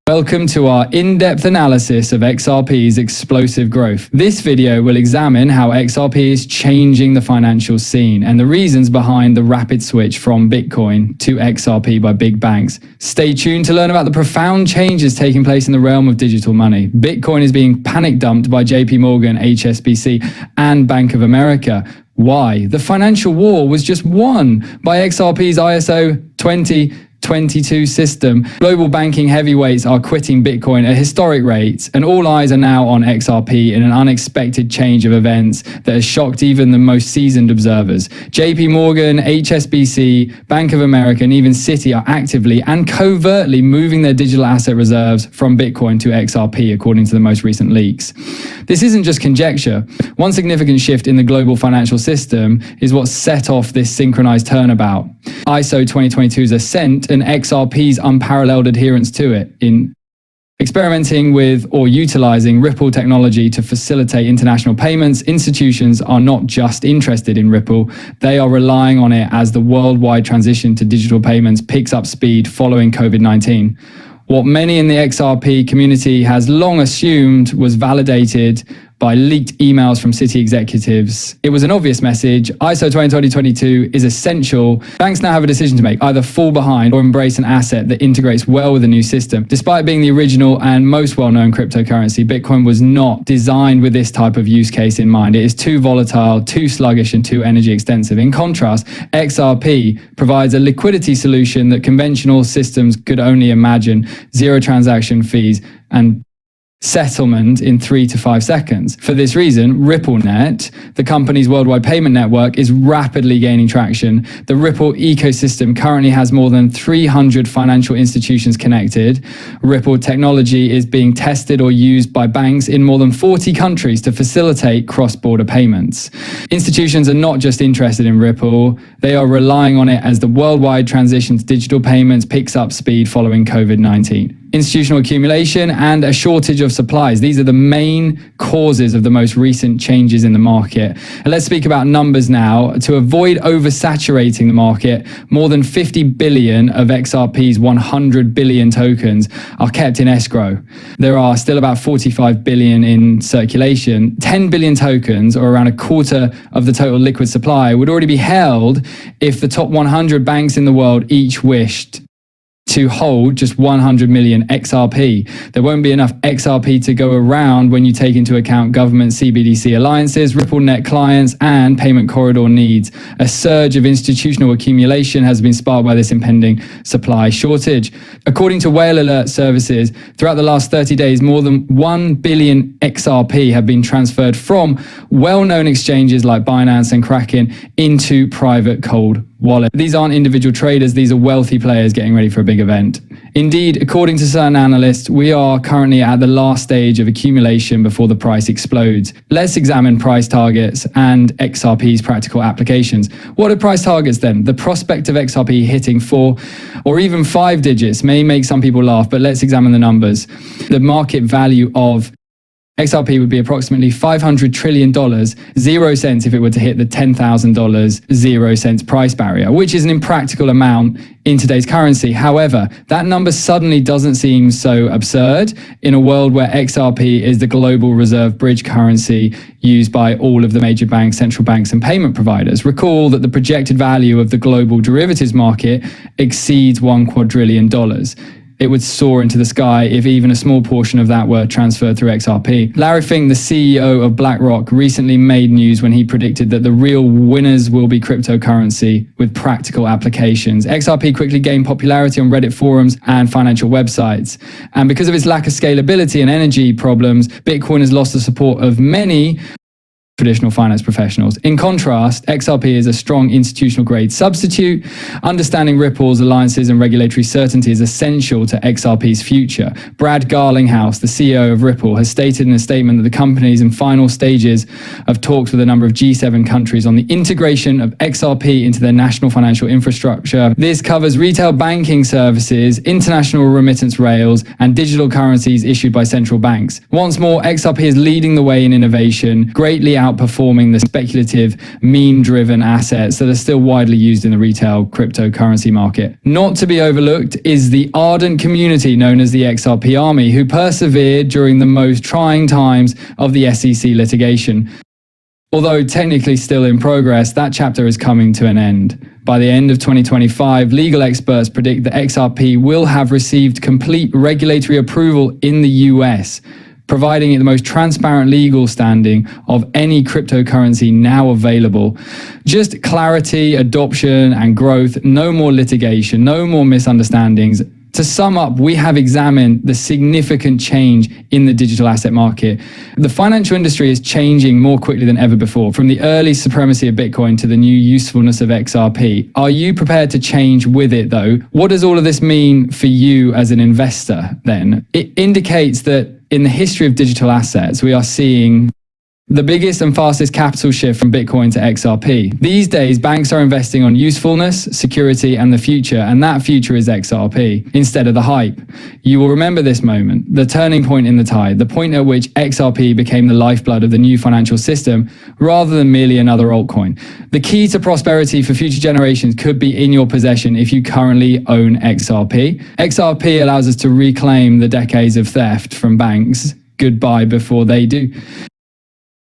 Welcome to our in-depth analysis of XRP's explosive growth. This video will examine how XRP is changing the financial scene and the reasons behind the rapid switch from Bitcoin to XRP by big banks. Stay tuned to learn about the profound changes taking place in the realm of digital money. Bitcoin is being panic dumped by JP Morgan, HSBC, and Bank of America. Why? The financial war was just won by XRP's ISO 2022 system. Global banking heavyweights are quitting Bitcoin at historic rates, and all eyes are now on XRP in an unexpected change of events that has shocked even the most seasoned observers. JP Morgan, HSBC, Bank of America, and even Citi are actively and covertly moving their digital asset reserves from Bitcoin to XRP, according to the most recent leaks. This isn't just conjecture. One significant shift in the global financial system is what set off this synchronized turnabout. ISO 2022's ascent and XRP's unparalleled adherence to it. In experimenting with or utilizing Ripple technology to facilitate international payments, institutions are not just interested in Ripple, they are relying on it as the worldwide transition to digital payments picks up speed following COVID-19. What many in the XRP community has long assumed was validated by leaked emails from Citi executives. It was an obvious message. ISO 2022 is essential. Banks now have a decision to make, either fall behind or embrace an asset that integrates well with the new system. Despite being the original and most well-known cryptocurrency, Bitcoin was not designed with this type of use case in mind. It is too volatile, too sluggish, and too energy extensive. In contrast, XRP provides a liquidity solution that conventional systems could only imagine: zero transaction fees and settlement in 3 to 5 seconds. For this reason, RippleNet, the company's worldwide payment network, is rapidly gaining traction. The Ripple ecosystem currently has more than 300 financial institutions connected. Ripple technology is being tested or used by banks in more than 40 countries to facilitate cross-border payments. Institutions are not just interested in Ripple, they are relying on it as the worldwide transition to digital payments picks up speed following COVID-19. Institutional accumulation and a shortage of supplies. These are the main causes of the most recent changes in the market. And let's speak about numbers now. To avoid oversaturating the market, more than 50 billion of XRP's 100 billion tokens are kept in escrow. There are still about 45 billion in circulation. 10 billion tokens, or around a quarter of the total liquid supply, would already be held if the top 100 banks in the world each wished to hold just 100 million XRP. There won't be enough XRP to go around when you take into account government CBDC alliances, RippleNet clients, and payment corridor needs. A surge of institutional accumulation has been sparked by this impending supply shortage. According to Whale Alert Services, throughout the last 30 days, more than 1 billion XRP have been transferred from well-known exchanges like Binance and Kraken into private cold wallet. These aren't individual traders, these are wealthy players getting ready for a big event. Indeed, according to certain analysts, we are currently at the last stage of accumulation before the price explodes. Let's examine price targets and XRP's practical applications. What are price targets then? The prospect of XRP hitting 4 or even 5 digits may make some people laugh, but let's examine the numbers. The market value of XRP would be approximately $500 trillion, 0 cents if it were to hit the $10,000 0 cents price barrier, which is an impractical amount in today's currency. However, that number suddenly doesn't seem so absurd in a world where XRP is the global reserve bridge currency used by all of the major banks, central banks, and payment providers. Recall that the projected value of the global derivatives market exceeds $1 quadrillion. It would soar into the sky if even a small portion of that were transferred through XRP. Larry Fink, the CEO of BlackRock, recently made news when he predicted that the real winners will be cryptocurrency with practical applications. XRP quickly gained popularity on Reddit forums and financial websites. And because of its lack of scalability and energy problems, Bitcoin has lost the support of many traditional finance professionals. In contrast, XRP is a strong institutional grade substitute. Understanding Ripple's alliances and regulatory certainty is essential to XRP's future. Brad Garlinghouse, the CEO of Ripple, has stated in a statement that the company is in final stages of talks with a number of G7 countries on the integration of XRP into their national financial infrastructure. This covers retail banking services, international remittance rails, and digital currencies issued by central banks. Once more, XRP is leading the way in innovation, greatly outperforming the speculative, meme-driven assets that are still widely used in the retail cryptocurrency market. Not to be overlooked is the ardent community known as the XRP Army, who persevered during the most trying times of the SEC litigation. Although technically still in progress, that chapter is coming to an end. By the end of 2025, legal experts predict that XRP will have received complete regulatory approval in the US, providing it the most transparent legal standing of any cryptocurrency now available. Just clarity, adoption, and growth, no more litigation, no more misunderstandings. To sum up, we have examined the significant change in the digital asset market. The financial industry is changing more quickly than ever before, from the early supremacy of Bitcoin to the new usefulness of XRP. Are you prepared to change with it, though? What does all of this mean for you as an investor, then? It indicates that in the history of digital assets, we are seeing the biggest and fastest capital shift from Bitcoin to XRP. These days, banks are investing on usefulness, security, and the future, and that future is XRP instead of the hype. You will remember this moment, the turning point in the tide, the point at which XRP became the lifeblood of the new financial system rather than merely another altcoin. The key to prosperity for future generations could be in your possession if you currently own XRP. XRP allows us to reclaim the decades of theft from banks. Goodbye before they do.